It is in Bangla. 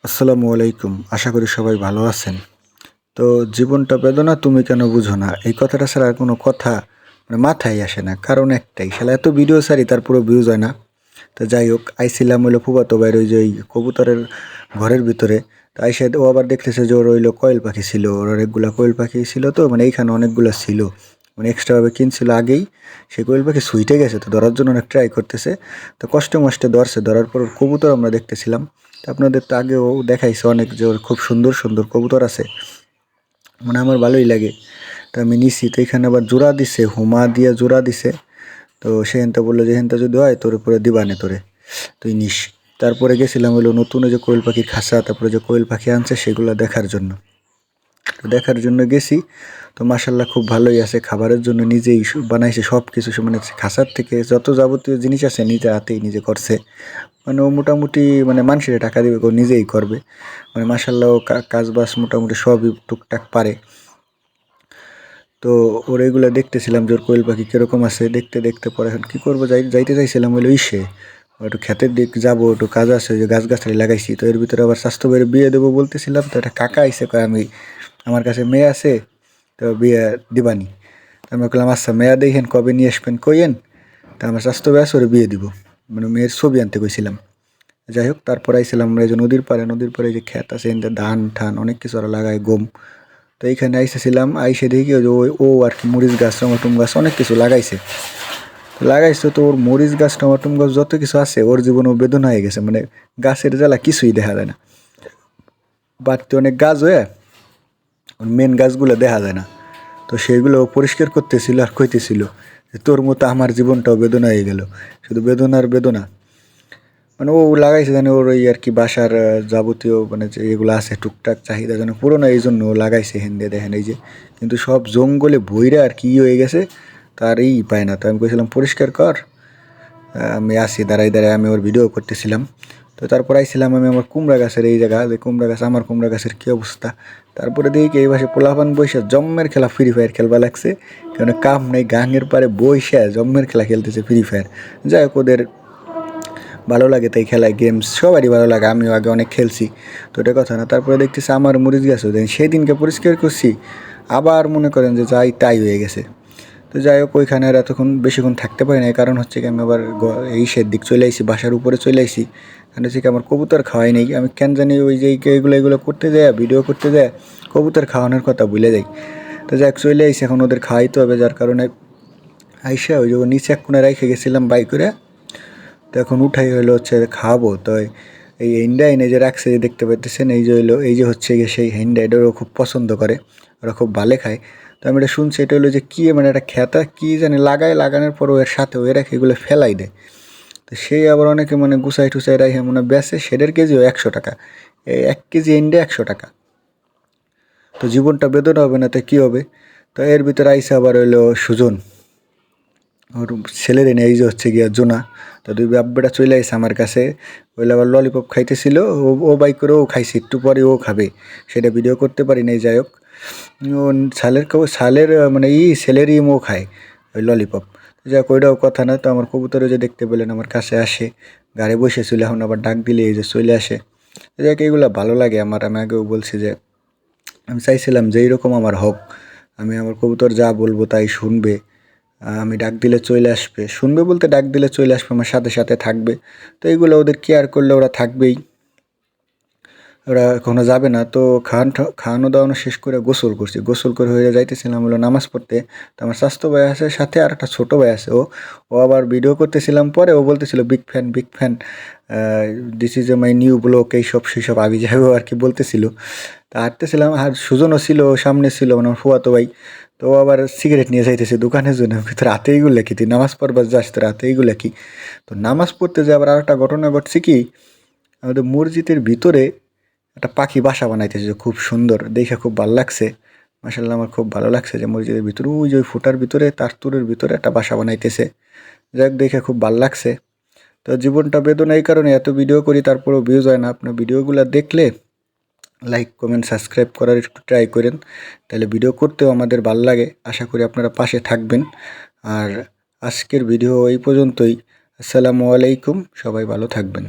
আসসালামু আলাইকুম। আশা করি সবাই ভালো আছেন। তো জীবনটা বেদনা তুমি কেন বুঝো না? এই কথাটা ছাড়া আর কোনো কথা মাথায় আসে না। কারণ একটাই, শালা এত ভিডিও ছাড়ি তারপরেও ভিউজ হয় না। তো যাই হোক, আইছিলাম হইলো ফুফাতো ভাইয়ের ওই যে ওই কবুতরের ঘরের ভিতরে। তো আইসা ও আবার দেখতেছে যে ওর হইলো কোয়েল পাখি ছিল। ওর অনেকগুলা কোয়েল পাখি ছিল, তো মানে এইখানে অনেকগুলা ছিল। মানে এক্সট্রাভাবে কিনছিল আগেই। সেই কোয়েল পাখি ছুইটে গেছে, তো ধরার জন্য অনেক ট্রাই করতেছে। তো কষ্টে মষ্টে ধরছে, ধরার পর কবুতর আমরা দেখতেছিলাম। তো আপনাদের তো আগেও দেখাইছে অনেক যে ওর খুব সুন্দর সুন্দর কবুতর আছে, মানে আমার ভালোই লাগে। তো আমি নিছি, তো এখানে আবার জোড়া দিছে, হুমা দিয়া জোড়া দিছে। তো সেখানটা বললো যে এখানটা যদি হয় তোর উপরে দিবানে তোরে, তুই নিস। তারপরে গেছিলাম হলো নতুন যে কোয়েল পাখির খাঁচা, তারপরে যে কোয়েল পাখি আনছে সেগুলো দেখার জন্য। তো দেখার জন্য গেছি। তো মাসাল্লাহ খুব ভালোই আছে, খাবারের জন্য নিজেই বানাইছে সব কিছু। মানে খাঁচার থেকে যত যাবতীয় জিনিস আছে নিজে হাতেই নিজে করছে। মানে ও মোটামুটি মানে মানুষের টাকা দিবে, ও নিজেই করবে। মানে মাসাল্লাহ ও কাজ বাজ মোটামুটি সবই টুকটাক পারে। তো ওর এগুলো দেখতেছিলাম যে ওর কোয়েল পাখি কীরকম আছে, দেখতে দেখতে পরে এখন কী করবো, যাইতে চাইছিলাম হলো ইসে একটু ক্ষেতের দিক যাবো, একটু কাজ আছে, যে গাছগাছালি লাগাইছি। তো এর ভিতরে আবার স্বাস্থ্য ভাইয়ের বিয়ে দেবো বলতেছিলাম। তো একটা কাকা আইসে কয় আমি, আমার কাছে মেয়ে আছে, তো বিয়ে দিবানি। আমি বললাম আচ্ছা, মেয়া দেখেন কবে নিয়ে আসবেন কইয়েন, তা আমার স্বাস্থ্য ভাই আছে ওর বিয়ে দিব। মানে মেয়ের ছবি আনতে কইছিলাম। যাই হোক, তারপর আইছিলাম আমরা এই যে নদীর পাড়ে যে ক্ষেত আছে, এখানে ধান ঠান অনেক কিছু ওরা লাগায়, গম। তো এইখানে আইসেছিলাম, আইসে দেখি ওই যে ও আর কি মরিচ গাছ, টমাটম গাছ অনেক কিছু লাগাইছে। লাগাইছে তো ওর মরিচ গাছ টমাটম গাছ যত কিছু আছে ওর জীবনেও বেদনা হয়ে গেছে। মানে গাছের জ্বালা কিছুই দেখা যায় না, বাড়তে অনেক গাছ হয়ে ওর মেন গাছগুলো দেখা যায় না। তো সেইগুলো ও পরিষ্কার করতেছিল আর কইতেছিল যে তোর মতো আমার জীবনটাও বেদনা হয়ে গেল, শুধু বেদনার বেদনা। মানে ও লাগাইছে জানে ওর ওই আর কি বাসার যাবতীয় মানে যে এগুলো আছে টুকটাক চাহিদা যেন পুরো না, এই জন্য ও লাগাইছে হেন্দে দেখেন এই যে। কিন্তু সব জঙ্গলে বইরা আর কি হয়ে গেছে, তার এই পায় না। তো আমি কইছিলাম পরিষ্কার কর, আমি আসি দাঁড়াই দাঁড়াই, আমি ওর ভিডিও করতেছিলাম। তো তারপর আইছিলাম আমি আমার কুমড়া গাছের এই জায়গা, যে কুমড়া গাছ, আমার কুমড়া গাছের কী অবস্থা। তারপরে দেখি এই পাশে পোলাপান বৈশা জম্মের খেলা ফ্রি ফায়ার খেলবা লাগছে। কেন কাম নেই, গাঙের পারে বৈশা জম্মের খেলা খেলতেছে ফ্রি ফায়ার। যাই হোক, ওদের ভালো লাগে তাই খেলায়, গেমস সবারই ভালো লাগে, আমিও আগে অনেক খেলছি। তো এটা কথা না। তারপরে দেখতেছি আমার মরিচ গাছ দেন সেই দিনকে পরিষ্কার করছি, আবার মনে করেন যে যাই তাই হয়ে গেছে। তো যাই হোক, ওইখানে আর এতক্ষণ বেশিক্ষণ থাকতে পারি না, কারণ হচ্ছে কি আমি আবার এই দিক চলে আইসি, বাসার উপরে চলে আইসি। কারণ হচ্ছে কি আমার কবুতর খাওয়াই নেই, আমি কেন জানি ওই যে এগুলো করতে যায়, ভিডিও করতে যায়, কবুতর খাওয়ানোর কথা ভুলে যাই। তো যাই হোক, চলে আইসি, এখন ওদের খাওয়াইতে হবে, যার কারণে আইসা ওই যে নিচে এক কোণে রেখে গেছিলাম বাই করে। তো এখন উঠাই হলো হচ্ছে খাওয়াবো। তো এই হেন্ডা এনে যে রাখছে, যে দেখতে পাইতেছেন, এই যে হইলো এই যে হচ্ছে গিয়ে সেই হেন্ডা, এটা ওরা খুব পছন্দ করে, ওরা খুব ভালো খায়। তো আমি এটা শুনছি, এটা হলো যে কী মানে একটা খেতা কী জানি লাগায়, লাগানোর পর এর সাথে ওই রাখে এগুলো ফেলাই দেয়। তো সেই আবার অনেকে মানে গুছাই টুসাই রাখে মানে বেচে, সেটার কেজিও 100 টাকা। এই 1 কেজি হেন্ডা 100 টাকা। তো জীবনটা বেদনা হবে না তো কী হবে। তো এর ভিতরে আইসা আবার হইলো সুজন, ওর ছেলের এনে এই যে হচ্ছে গিয়া জোনা। তো দুই বাব্বেটা চলে আসছে আমার কাছে, ওইলে আবার ললিপপ খাইতেছিল। ও বাই করে ও খাইছে, একটু পরে ও খাবে, সেটা ভিডিও করতে পারি নাই। যাই হোক, ও ছালের মানে ছেলেরই ও খায় ওই ললিপপ। যাই হোক, ওইটাও কথা না। তো আমার কবুতরে যে দেখতে পেলেন আমার কাছে আসে, গাড়ি বসেছিল, এখন আবার ডাক দিলে এই যে চলে আসে। যাই হোক, এইগুলো ভালো লাগে আমার। আমি আগেও বলছি যে আমি চাইছিলাম যে এইরকম আমার হোক, আমি আমার কবুতর যা বলবো তাই শুনবে। আমি ডাক দিলে চলে আসবে, শুনবে বলতে ডাক দিলে চলে আসবে, আমার সাথে সাথে থাকবে। তো এইগুলো ওদের কেয়ার করলে ওরা থাকবেই, ওরা এখনও যাবে না। তো খাওয়ানো দাওয়ানো শেষ করে গোসল করছি, গোসল করে হয়ে যাইতেছিলাম হলো নামাজ পড়তে। তো আমার স্বাস্থ্য ভাই আছে সাথে, আর একটা ছোটো ভাই আছে, ও ও আবার ভিডিও করতেছিলাম, পরে ও বলতেছিল big fan big fan, this is a my new blog, এইসব সেই সব আবি যাবে আর কি বলতেছিল। তা হাঁটতেছিলাম, আর সুজনও ছিল সামনে, ছিল মানে আমার ফুয়াতো ভাই। তো ও আবার সিগারেট নিয়ে যাইতেছে দোকানের জন্য। তো রাতে এইগুলো কি, তুই নামাজ পড়বার যাস, তো রাতে এইগুলো কি। তো নামাজ পড়তে যে আবার আরেকটা ঘটনা ঘটছে কি, আমাদের মসজিদের ভিতরে একটা পাখি বাসা বানাইতেছে, খুব সুন্দর দেখে, খুব ভালো লাগছে। মাশাল্লাহ, আমার খুব ভালো লাগছে যে মসজিদের ভিতরে ওই যে ওই ফুটার ভিতরে, তার তুরের ভিতরে একটা বাসা বানাইতেছে। যাক, দেখে খুব ভালো লাগছে। তো জীবনটা বেদনা, এই কারণে এত ভিডিও করি তারপরেও ভিউজ হয় না। আপনার ভিডিওগুলো দেখলে লাইক কমেন্ট সাবস্ক্রাইব করার একটু ট্রাই করেন, তাহলে ভিডিও করতেও আমাদের ভালো লাগে। আশা করি আপনারা পাশে থাকবেন। আর আজকের ভিডিও এই পর্যন্তই। আসসালামু আলাইকুম, সবাই ভালো থাকবেন।